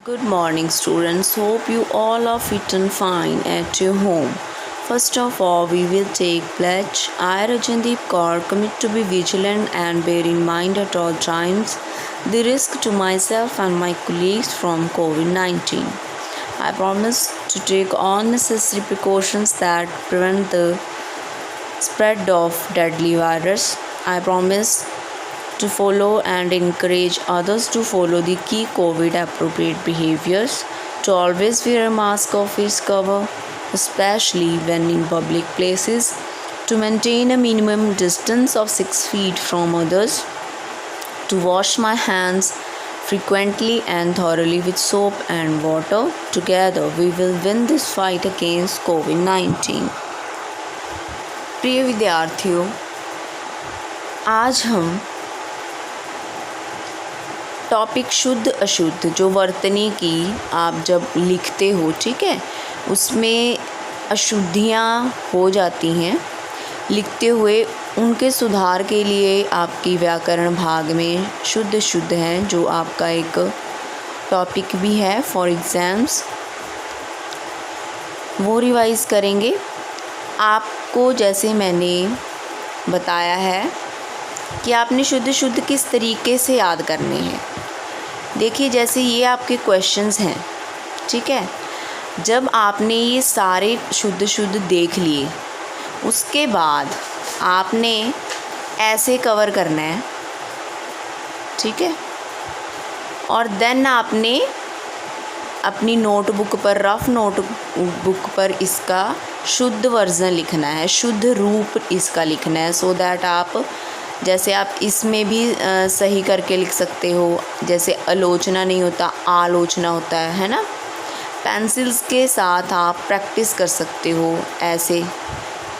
Good morning, students. Hope you all are fit and fine at your home. First of all, we will take pledge. I, Rajandeep Kaur, commit to be vigilant and bear in mind at all times the risk to myself and my colleagues from COVID-19. I promise to take all necessary precautions that prevent the spread of deadly virus. I promise to follow and encourage others to follow the key COVID appropriate behaviors, to always wear a mask or face cover, especially when in public places, to maintain a minimum distance of 6 feet from others, to wash my hands frequently and thoroughly with soap and water. Together we will win this fight against COVID-19. प्रिय विद्यार्थियों, आज हम topic शुद्ध अशुद्ध जो वर्तनी की आप जब लिखते हो, ठीक है, उसमें अशुद्धियाँ हो जाती हैं लिखते हुए, उनके सुधार के लिए आपकी व्याकरण भाग में शुद्ध शुद्ध हैं जो आपका एक टॉपिक भी है फॉर एग्ज़ाम्स, वो रिवाइज़ करेंगे। आपको जैसे मैंने बताया है कि आपने शुद्ध शुद्ध किस तरीके से याद करने हैं। देखिए, जैसे ये आपके क्वेश्चंस हैं, ठीक है, जब आपने ये सारे शुद्ध शुद्ध देख लिए, उसके बाद आपने ऐसे कवर करना है, ठीक है, और देन आपने अपनी नोटबुक पर, रफ़ नोटबुक पर इसका शुद्ध वर्ज़न लिखना है, शुद्ध रूप इसका लिखना है, सो दैट आप जैसे आप इसमें भी सही करके लिख सकते हो। जैसे आलोचना नहीं होता, आलोचना होता है ना। पेंसिल्स के साथ आप प्रैक्टिस कर सकते हो ऐसे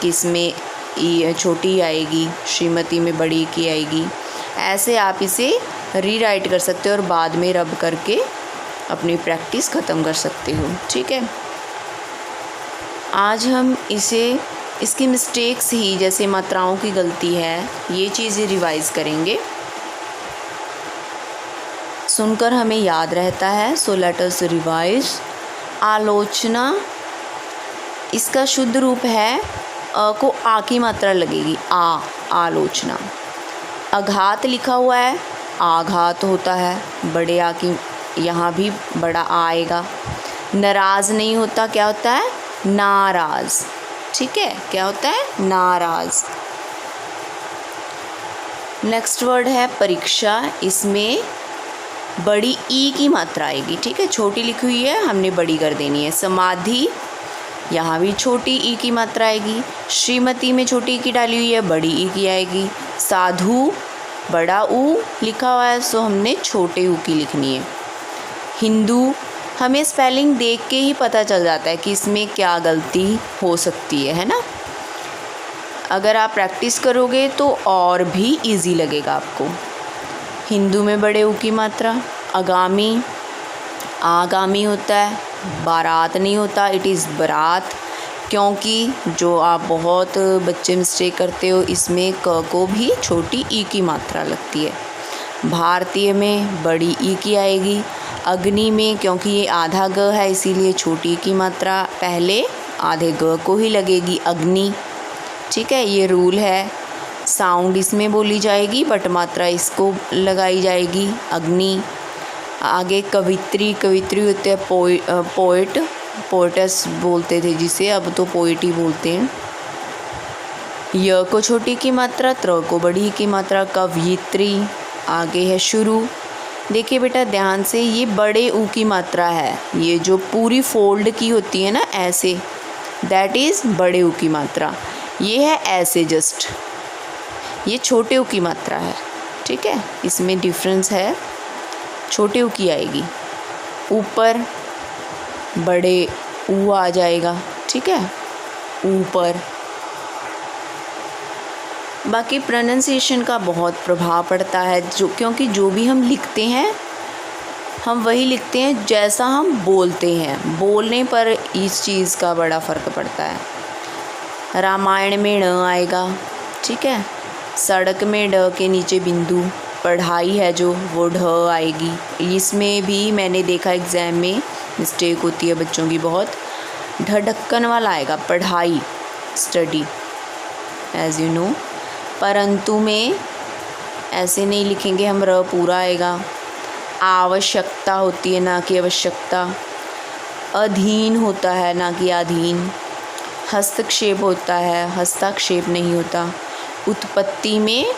कि इसमें छोटी आएगी, श्रीमती में बड़ी की आएगी, ऐसे आप इसे रीराइट कर सकते हो और बाद में रब करके अपनी प्रैक्टिस ख़त्म कर सकते हो, ठीक है। आज हम इसकी मिस्टेक्स ही, जैसे मात्राओं की गलती है, ये चीज़ें रिवाइज़ करेंगे। सुनकर हमें याद रहता है, सो लेट अस रिवाइज। आलोचना, इसका शुद्ध रूप है को आ की मात्रा लगेगी, आलोचना। आघात लिखा हुआ है, आघात होता है, बड़े आ की यहाँ भी बड़ा आएगा। नाराज़ नहीं होता, क्या होता है, नाराज़, ठीक है, क्या होता है, नाराज़। नेक्स्ट वर्ड है परीक्षा, इसमें बड़ी ई की मात्रा आएगी, ठीक है, छोटी लिखी हुई है, हमने बड़ी कर देनी है। समाधि, यहाँ भी छोटी ई की मात्रा आएगी। श्रीमती में छोटी ई की डाली हुई है, बड़ी ई की आएगी। साधु, बड़ा ऊ लिखा हुआ है, सो हमने छोटे ऊ की लिखनी है। हिंदू, हमें स्पेलिंग देख के ही पता चल जाता है कि इसमें क्या गलती हो सकती है ना। अगर आप प्रैक्टिस करोगे तो और भी इजी लगेगा आपको। हिंदू में बड़े ऊ की मात्रा। आगामी, आगामी होता है, बारात नहीं होता, इट इज़ बारात, क्योंकि जो आप बहुत बच्चे मिस्टेक करते हो, इसमें क को भी छोटी ई की मात्रा लगती है। भारतीय में बड़ी ई की आएगी। अग्नि में, क्योंकि ये आधा ग है, इसीलिए छोटी की मात्रा पहले आधे ग को ही लगेगी, अग्नि, ठीक है, ये रूल है। साउंड इसमें बोली जाएगी बट मात्रा इसको लगाई जाएगी, अग्नि। आगे कवित्री, कवित्री होते हैं पोइट, पोइटस बोलते थे जिसे, अब तो पोइट ही बोलते हैं। य को छोटी की मात्रा, त्र को बड़ी की मात्रा, कवियत्री। आगे है शुरू। देखिए बेटा ध्यान से, ये बड़े ऊ की मात्रा है, ये जो पूरी फोल्ड की होती है ना ऐसे, दैट इज़ बड़े ऊ की मात्रा। ये है ऐसे जस्ट, ये छोटे ऊ की मात्रा है, ठीक है, इसमें डिफरेंस है, छोटे ऊ की आएगी। ऊपर बड़े ऊ आ जाएगा, ठीक है, ऊपर। बाकी प्रोनाउंसिएशन का बहुत प्रभाव पड़ता है, क्योंकि जो भी हम लिखते हैं हम वही लिखते हैं जैसा हम बोलते हैं, बोलने पर इस चीज़ का बड़ा फ़र्क पड़ता है। रामायण में ण आएगा, ठीक है, सड़क में ड के नीचे बिंदु, पढ़ाई है जो वो ढ आएगी। इसमें भी मैंने देखा एग्ज़ाम में मिस्टेक होती है बच्चों की बहुत, ढ ढक्कन वाला आएगा, पढ़ाई, स्टडी, एज़ यू नो। परंतु में ऐसे नहीं लिखेंगे हम, र पूरा आएगा। आवश्यकता होती है ना कि आवश्यकता। अधीन होता है ना कि अधीन। हस्तक्षेप होता है, हस्ताक्षेप नहीं होता। उत्पत्ति में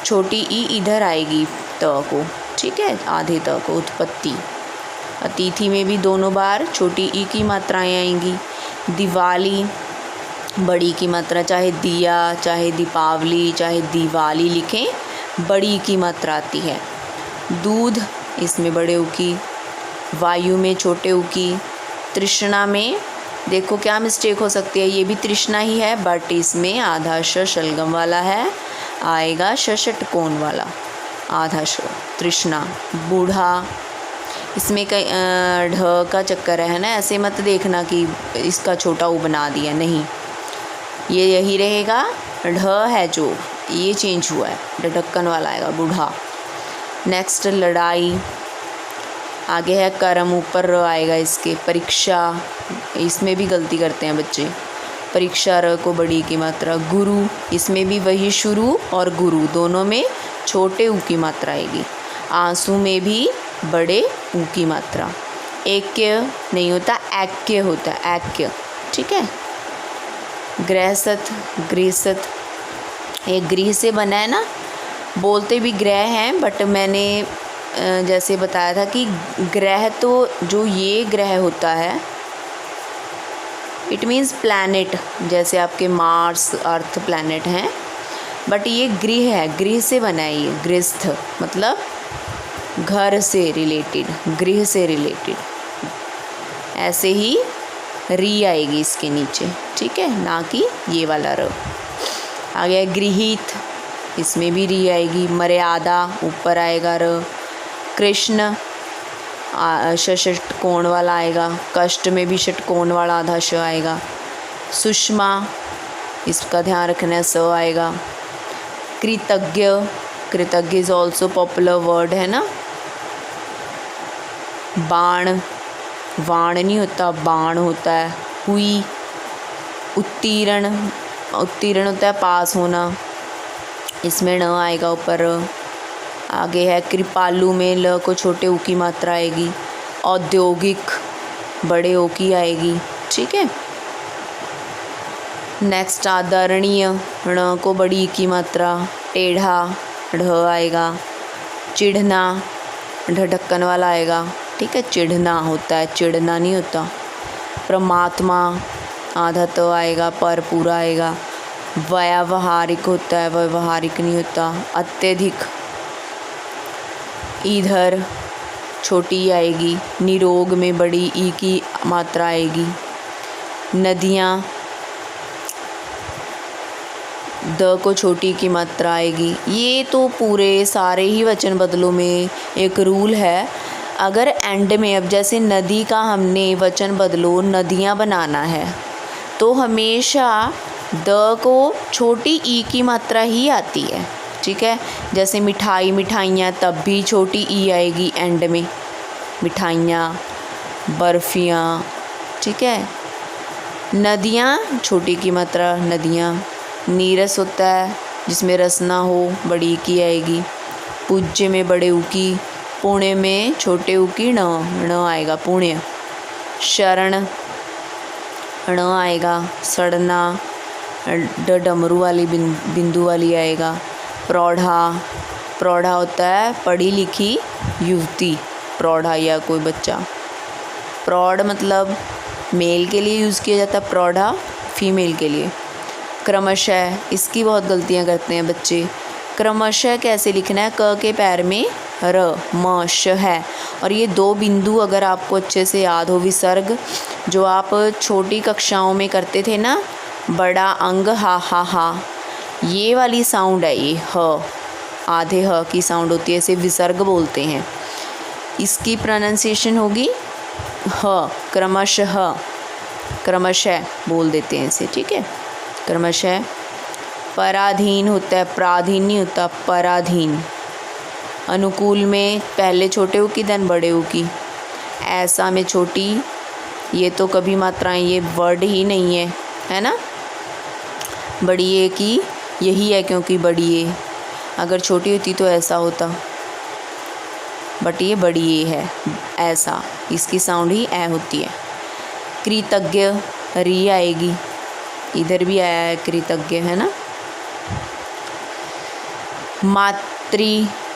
छोटी ई इधर आएगी त को, ठीक है, आधे त को, उत्पत्ति। अतिथि में भी दोनों बार छोटी ई की मात्राएं आएंगी। दिवाली बड़ी की मात्रा, चाहे दिया, चाहे दीपावली, चाहे दिवाली लिखें, बड़ी की मात्रा आती है। दूध, इसमें बड़े ऊ की। वायु में छोटे ऊ की। तृष्णा में देखो क्या मिस्टेक हो सकती है, ये भी तृष्णा ही है बट इसमें आधा श शलगम वाला है, आएगा श षटकोण वाला, आधा श। तृष्णा। बूढ़ा, इसमें कई ढ का चक्कर है ना, ऐसे मत देखना कि इसका छोटा ऊ बना दिया, नहीं, ये यही रहेगा। ढ है जो, ये चेंज हुआ है, ढक्कन वाला आएगा, बूढ़ा। नेक्स्ट लड़ाई, आगे है कर्म, ऊपर र आएगा इसके। परीक्षा, इसमें भी गलती करते हैं बच्चे, परीक्षा र को बड़ी की मात्रा। गुरु, इसमें भी वही शुरू और गुरु दोनों में छोटे ऊ की मात्रा आएगी। आंसू में भी बड़े ऊ की मात्रा। ऐक्य नहीं होता, ऐक्य होता है, ऐक्य, ठीक है। गृहस्थ, गृहस्थ, ये गृह से बना है ना, बोलते भी ग्रह हैं बट मैंने जैसे बताया था कि ग्रह तो जो ये ग्रह होता है इट मीन्स प्लैनेट, जैसे आपके मार्स, अर्थ प्लैनेट हैं, बट ये गृह है, गृह से बना है ये। गृहस्थ मतलब घर से रिलेटेड, गृह से रिलेटेड। ऐसे ही री आएगी इसके नीचे, ठीक है, ना कि ये वाला र। आ गया गृहीत, इसमें भी री आएगी। मर्यादा, ऊपर आएगा र। कृष्ण, षटकोण वाला आएगा। कष्ट में भी षटकोण वाला आधा श आएगा। सुषमा, इसका ध्यान रखना है, स आएगा। कृतज्ञ, कृतज्ञ इज ऑल्सो पॉपुलर वर्ड है ना। बाण, वाण नहीं होता, बाण होता है। हुई। उत्तीर्ण, उत्तीर्ण होता है पास होना, इसमें न आएगा ऊपर। आगे है कृपालु में ल को छोटे ऊ की मात्रा आएगी। औद्योगिक, बड़े ओ की आएगी, ठीक है। नेक्स्ट आदरणीय, ण को बड़ी की मात्रा। टेढ़ा, ढ आएगा। चिढ़ना, ढ ढक्कन वाला आएगा, ठीक है, चिढ़ना होता है, चिढ़ना नहीं होता। परमात्मा, आधा तो आएगा, पर पूरा आएगा। व्यावहारिक होता है, व्यवहारिक नहीं होता। अत्यधिक, इधर छोटी आएगी। निरोग में बड़ी ई की मात्रा आएगी। नदियाँ, द को छोटी की मात्रा आएगी। ये तो पूरे सारे ही वचन बदलों में एक रूल है, अगर एंड में, अब जैसे नदी का हमने वचन बदलो नदियाँ बनाना है तो हमेशा द को छोटी ई की मात्रा ही आती है, ठीक है। जैसे मिठाई, मिठाइयाँ, तब भी छोटी ई आएगी एंड में, मिठाइयाँ, बर्फियाँ, ठीक है। नदियाँ, छोटी की मात्रा, नदियाँ। नीरस होता है जिसमें रस ना हो, बड़ी की आएगी। पूज्य में बड़े ऊ की। पुण्य में छोटे ऊ की न आएगा, पुण्य। शरण, ण आएगा। सड़ना, डमरू वाली बिंदु वाली आएगा। प्रौढ़ा, प्रौढ़ा होता है पढ़ी लिखी युवती, प्रौढ़ा या कोई बच्चा। प्रौढ़ मतलब मेल के लिए यूज़ किया जाता है, प्रौढ़ा फीमेल के लिए। क्रमशः, इसकी बहुत गलतियां करते हैं बच्चे। क्रमशः कैसे लिखना है, क के पैर में र, म, श है, और ये दो बिंदु अगर आपको अच्छे से याद हो, विसर्ग जो आप छोटी कक्षाओं में करते थे ना, बड़ा अंग हा, ये वाली साउंड है, ये ह, आधे ह की साउंड होती है, इसे विसर्ग बोलते हैं। इसकी प्रोनाउंसिएशन होगी ह, क्रमशः, क्रमशः बोल देते हैं इसे, ठीक है, क्रमशः। पराधीन होता है, पराधीन नहीं होता, पराधीन, अनुकूल में पहले छोटे ऊ की देन बड़े ऊ की। ऐसा में छोटी, ये तो कभी मात्राएं, ये वर्ड ही नहीं है, है ना। बड़ी ए की यही है क्योंकि बड़ी ए, अगर छोटी होती तो ऐसा होता, बट ये बड़ी ए है, ऐसा, इसकी साउंड ही ए होती है। कृतज्ञ री आएगी, इधर भी आया है कृतज्ञ, है ना।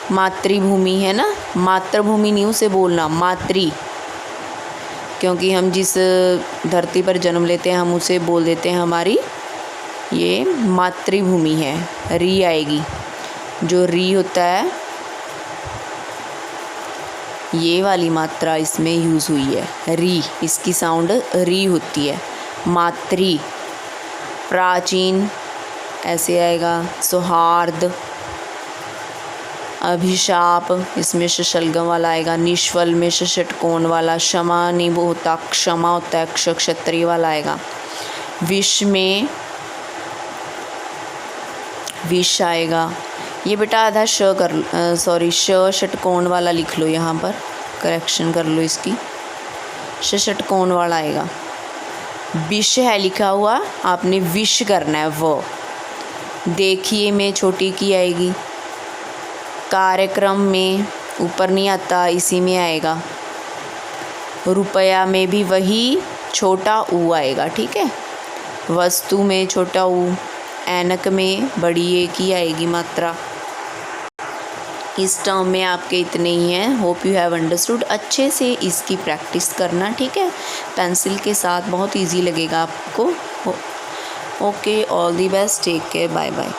मातृभूमि है ना, मातृभूमि नहीं उसे बोलना, मातृ, क्योंकि हम जिस धरती पर जन्म लेते हैं हम उसे बोल देते हैं हमारी ये मातृभूमि है। री आएगी, जो री होता है ये वाली मात्रा इसमें यूज़ हुई है, री, इसकी साउंड री होती है। मातृ, प्राचीन ऐसे आएगा, सौहार्द, अभिशाप, इसमें शलगम वाला आएगा, निष्फल में षटकोण वाला, क्षमा नहीं वो होता, क्षमा होता है, क्षत्रिय वाला आएगा। विष में विष आएगा, ये बेटा आधा श षटकोण वाला लिख लो, यहाँ पर करेक्शन कर लो इसकी, षटकोण वाला आएगा। विष है लिखा हुआ, आपने विष करना है, वो देखिए में छोटी की आएगी। कार्यक्रम में ऊपर नहीं आता, इसी में आएगा। रुपया में भी वही छोटा ऊ आएगा, ठीक है। वस्तु में छोटा ऊ, ऐनक में बड़ी ए की आएगी मात्रा। इस टर्म में आपके इतने ही हैं। Hope you have understood. अच्छे से इसकी प्रैक्टिस करना, ठीक है। पेंसिल के साथ बहुत इजी लगेगा आपको। Okay, all the best, take care, bye bye.